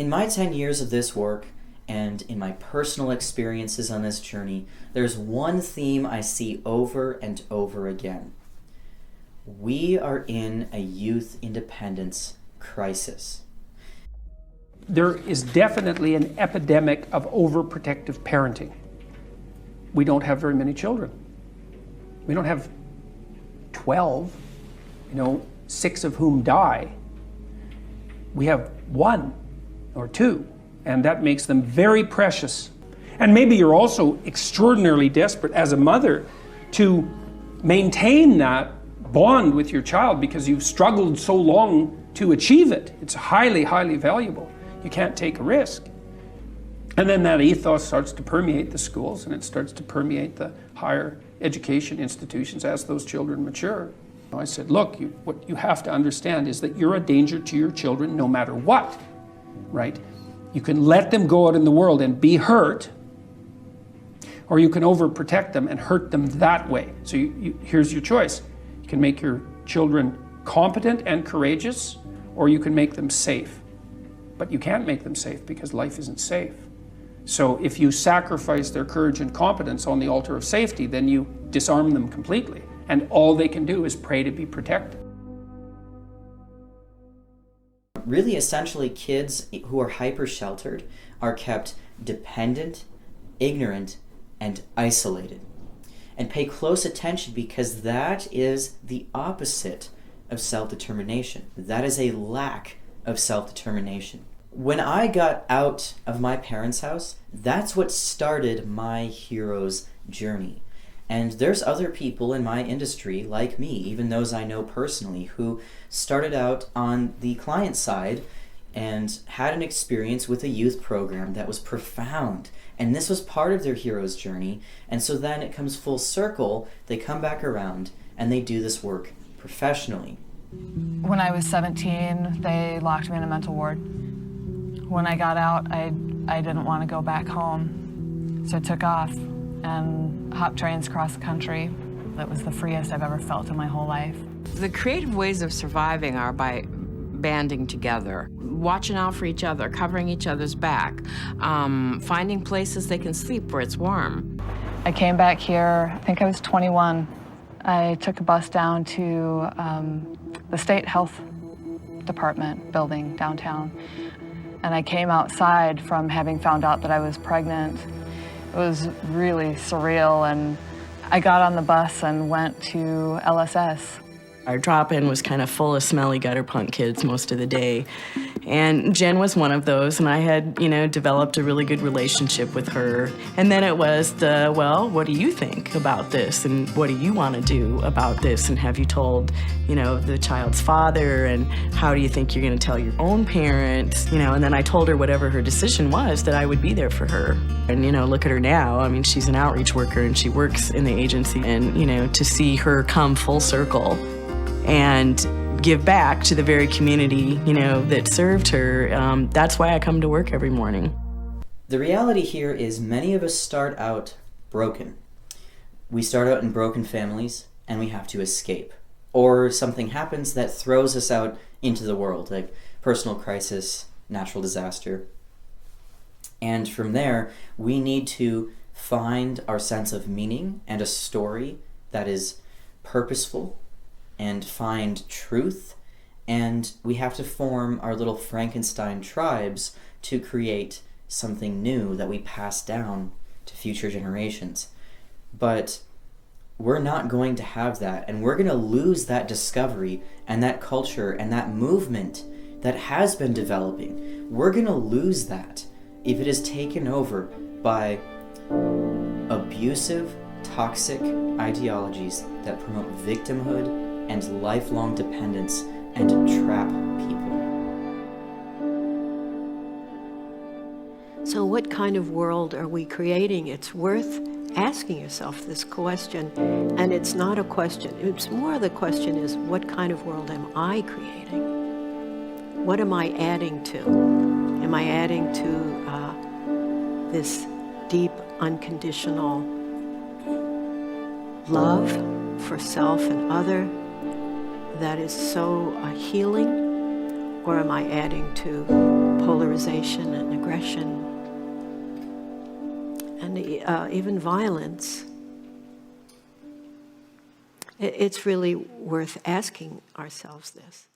In my 10 years of this work, and in my personal experiences on this journey, there's one theme I see over and over again. We are in a youth independence crisis. There is definitely an epidemic of overprotective parenting. We don't have very many children. We don't have 12, 6 of whom die. We have 1 or 2, and that makes them very precious. And maybe you're also extraordinarily desperate as a mother to maintain that bond with your child because you've struggled so long to achieve it. It's highly, highly valuable. You can't take a risk. And then that ethos starts to permeate the schools, and it starts to permeate the higher education institutions as those children mature. I said, look, what you have to understand is that you're a danger to your children no matter what, right? You can let them go out in the world and be hurt, or you can overprotect them and hurt them that way. So here's your choice. You can make your children competent and courageous, or you can make them safe. But you can't make them safe because life isn't safe. So if you sacrifice their courage and competence on the altar of safety, then you disarm them completely. And all they can do is pray to be protected. Really, essentially, kids who are hyper-sheltered are kept dependent, ignorant, and isolated. And pay close attention because that is the opposite of self-determination. That is a lack of self-determination. When I got out of my parents' house, that's what started my hero's journey. And there's other people in my industry like me, even those I know personally, who started out on the client side and had an experience with a youth program that was profound. And this was part of their hero's journey. And so then it comes full circle, they come back around and they do this work professionally. When I was 17, they locked me in a mental ward. When I got out, I didn't want to go back home, so I took off and hopped trains across the country. That was the freest I've ever felt in my whole life. The creative ways of surviving are by banding together, watching out for each other, covering each other's back, finding places they can sleep where it's warm. I came back here, I think I was 21. I took a bus down to the State Health Department building downtown. And I came outside from having found out that I was pregnant. It was really surreal, and I got on the bus and went to LSS. Our drop-in was kind of full of smelly gutter punk kids most of the day. And Jen was one of those, and I had, developed a really good relationship with her. And then it was what do you think about this? And what do you want to do about this? And have you told, the child's father? And how do you think you're going to tell your own parents? And then I told her whatever her decision was, that I would be there for her. And, look at her now. I mean, she's an outreach worker, and she works in the agency. And, to see her come full circle and give back to the very community, that served her. That's why I come to work every morning. The reality here is many of us start out broken. We start out in broken families and we have to escape. Or something happens that throws us out into the world, like personal crisis, natural disaster. And from there, we need to find our sense of meaning and a story that is purposeful and find truth, and we have to form our little Frankenstein tribes to create something new that we pass down to future generations. But we're not going to have that, and we're going to lose that discovery and that culture and that movement that has been developing. We're going to lose that if it is taken over by abusive, toxic ideologies that promote victimhood and lifelong dependence and trap people. So what kind of world are we creating? It's worth asking yourself this question, and it's not a question. It's more the question is, what kind of world am I creating? What am I adding to? Am I adding to this deep, unconditional love for self and other that is so healing, or am I adding to polarization? polarization and aggression, and even violence, it's really worth asking ourselves this.